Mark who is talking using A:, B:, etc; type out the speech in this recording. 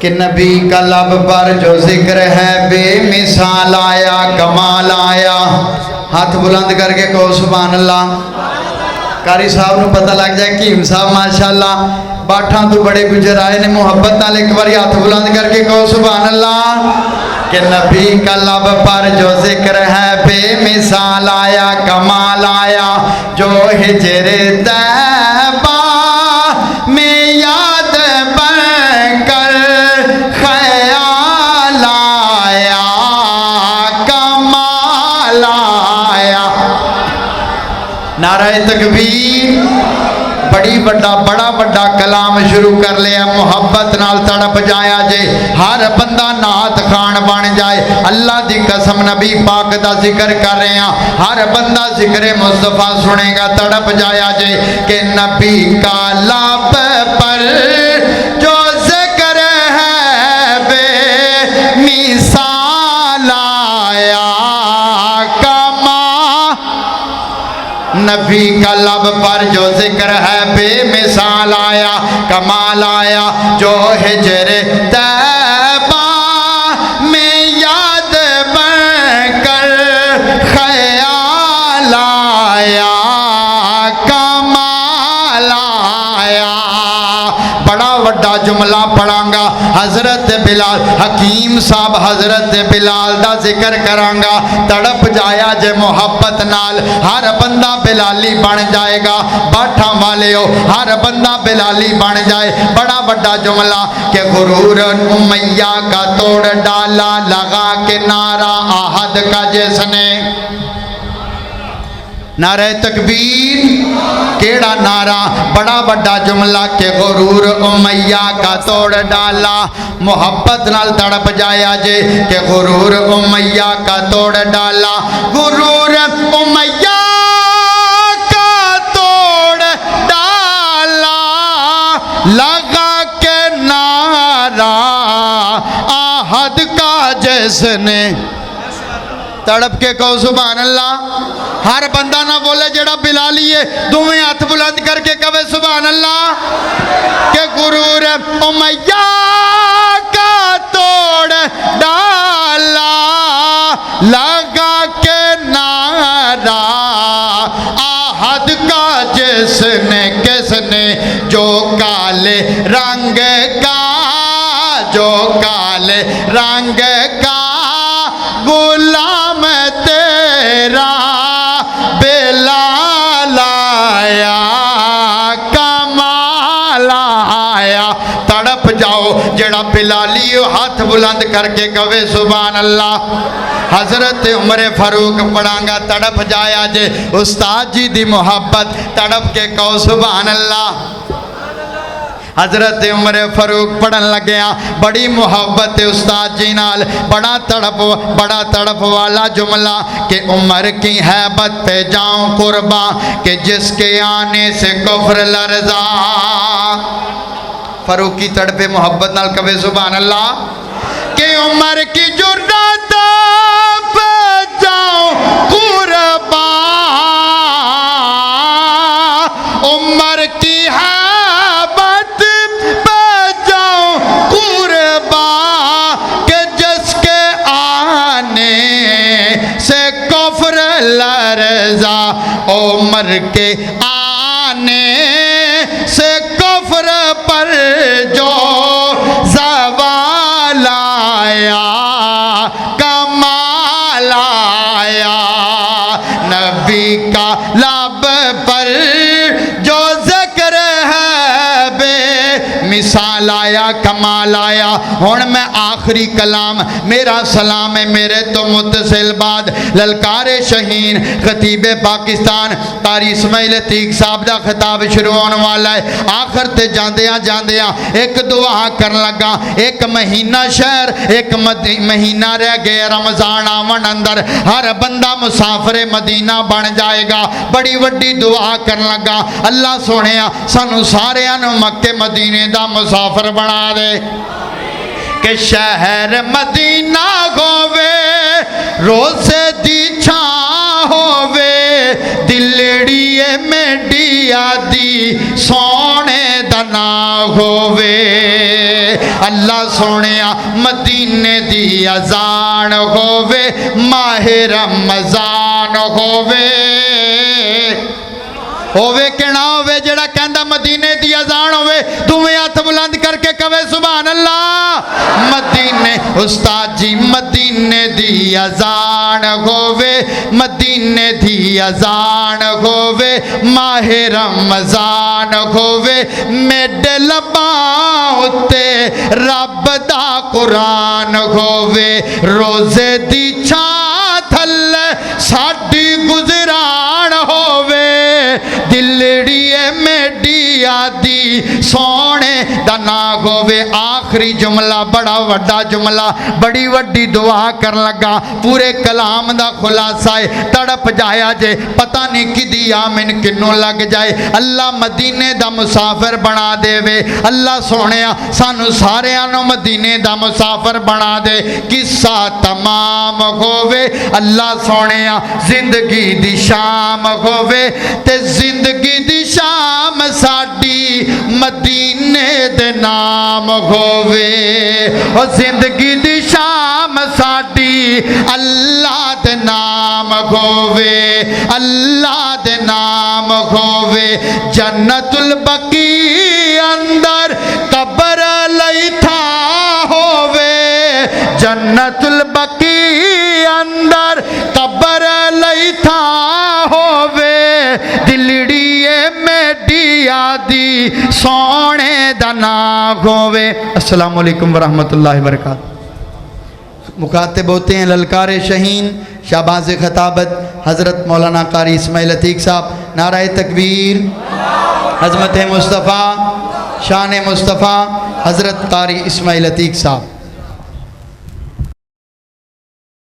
A: کہ نبی کا لب پر جو ذکر ہے بے مثال آیا کمال آیا. ہاتھ بلند کر کے کہو سبحان اللہ. قاری صاحب نو پتہ لگ جائے کیم صاحب ماشاءاللہ باٹھاں تو بڑے گجر آئے نے محبت نال ایک بار ہاتھ بلند کر کے کہو سبحان اللہ. کہ نبی کا لب پر جو ذکر ہے بے مثال آیا کمال آیا جو ہجر طیبہ میں یاد بن کر خیال آیا کمال آیا. نعرہ تکبیر. بڑی بڑا بڑا کلام شروع کر لیا محبت نال تڑپ جایا جے ہر بندہ نعت خان بن جائے. اللہ دی قسم نبی پاک دا ذکر کر رہے ہیں ہر بندہ ذکر مصطفیٰ سنے گا تڑپ جایا جے کہ نبی کا لب پر جو ذکر ہے بے مثال آیا نبی کا لب پر جو ذکر ہے بے مثال آیا کمال آیا جو ہجر طیبہ میں یاد بن کر خیال آیا کمال آیا. بڑا وڈا جملہ پڑھاں گا حضرت بلال حکیم صاحب حضرت بلال دا ذکر کرانگا تڑپ جایا جے محبت نال ہر بندہ بلالی بن جائے گا. باٹھا والے ہو ہر بندہ بلالی بن جائے. بڑا بڑا جملہ کہ غرور امیہ کا توڑ ڈالا لگا کے نعرہ احد کا جس نے. نعرہ تکبیر. کیڑا نعرہ بڑا بڑا جملہ کہ غرور امیہ کا توڑ ڈالا محبت نال تڑپ جایا جے کہ غرور امیہ کا توڑ ڈالا. غرور امیہ کا توڑ ڈالا لگا کے نعرہ احد کا جس نے. تڑپ کے کہو سبحان اللہ. ہر بندہ نہ بولے جڑا بلالی ہے دوویں ہاتھ بلند کر کے کہے سبحان اللہ. کہ غرور امیہ کا توڑ ڈالا لگا کے نعرہ احد کا جس نے کس نے جو کالے رنگ کا جو کالے رنگ کا غلام تیرا بلال آیا کمال آیا. تڑپ جاؤ جڑا بلالی ہو ہاتھ بلند کر کے کہے سبحان اللہ. حضرت عمر فاروق پڑھاں گا تڑپ جایا جے استاد جی دی محبت تڑپ کے کہو سبحان اللہ. حضرت عمر فاروق پڑھن لگیا بڑی محبت استاد جی نال بڑا تڑپ والا جملہ کہ عمر کی ہیبت پہ جاؤں قرباں کہ جس کے آنے سے کفر لرزا. فاروق کی تڑپے محبت نال کہے سبحان اللہ. کہ عمر کی جرات پہ جاؤں قرباں عمر کی لرزا عمر کے آنے سے کفر پر جو زوال آیا کمال آیا. نبی کا لب پر جو ذکر ہے بے مثال آیا کمال آیا. ہن میں آخری کلام میرا سلام ہے میرے تو متصل بعد للکار شہین خطیب پاکستان قاری اسماعیل عتیق صاحب دا خطاب شروع ہونے والا ہے. آخر تے جاندیاں ایک دعا کرن لگا. ایک مہینہ شہر ایک مہینہ رہ گیا رمضان آون اندر ہر بندہ مسافر مدینہ بن جائے گا. بڑی وڈی دعا کرن لگا اللہ سونیا سانو ساریاں نو مکے مدینے دا مسافر بنا دے. کہ شہر مدینہ ہووے روزے دی چھاں ہووے دلڑی میڈیا دی سونے دا دا نا ہووے اللہ سونیا مدینے دی اذان ہووے ماہ رمضان ہووے کہ نہ ہووے جڑا کہندا مدینے دی اذان ہووے دوویں ہاتھ بلند کر کے کہے سبحان اللہ مدینے استاد جی مدینے دی اذان ہووے مدینے دی اذان ہووے ماہ رمضان ہووے میڈے لباں اُتے رب دا قرآن ہووے روزے دی چھاں تھلے ساڈی گزران ہووے دلڑی میڈی آدی سونے دا نا ہووے آخری جملہ بڑا وڈا جملہ بڑی وڈی دعا کر لگا پورے کلام دا خلاصہ ہے تڑپ جایا جے پتہ نہیں کدی آمن کنوں لگ جائے اللہ مدینے دا مسافر بنا دے وے اللہ سونیا سانو سارے آنو مدینے دا مسافر بنا دے قصہ تمام ہووے اللہ سونیا زندگی دی شام ہووے تے زندگی دی شام ساڈی مدینے دے نام ہووے او زندگی دی شام ساڈی اللہ دے نام ہووے اللہ دے نام ہووے جنت البقیع اندر قبر لئی تھا ہووے جنت البقیع اندر قبر لئی تھا ہووے دلڑی میڈی آدی سونے دا نا ہووے السلام علیکم ورحمت اللہ وبرکاتہ مخاطب ہوتے ہیں للکار شہین شہباز خطابت حضرت مولانا قاری اسماعیل عتیق صاحب نعرہ تکبیر عظمت مصطفیٰ شان مصطفیٰ حضرت قاری اسماعیل عتیق صاحب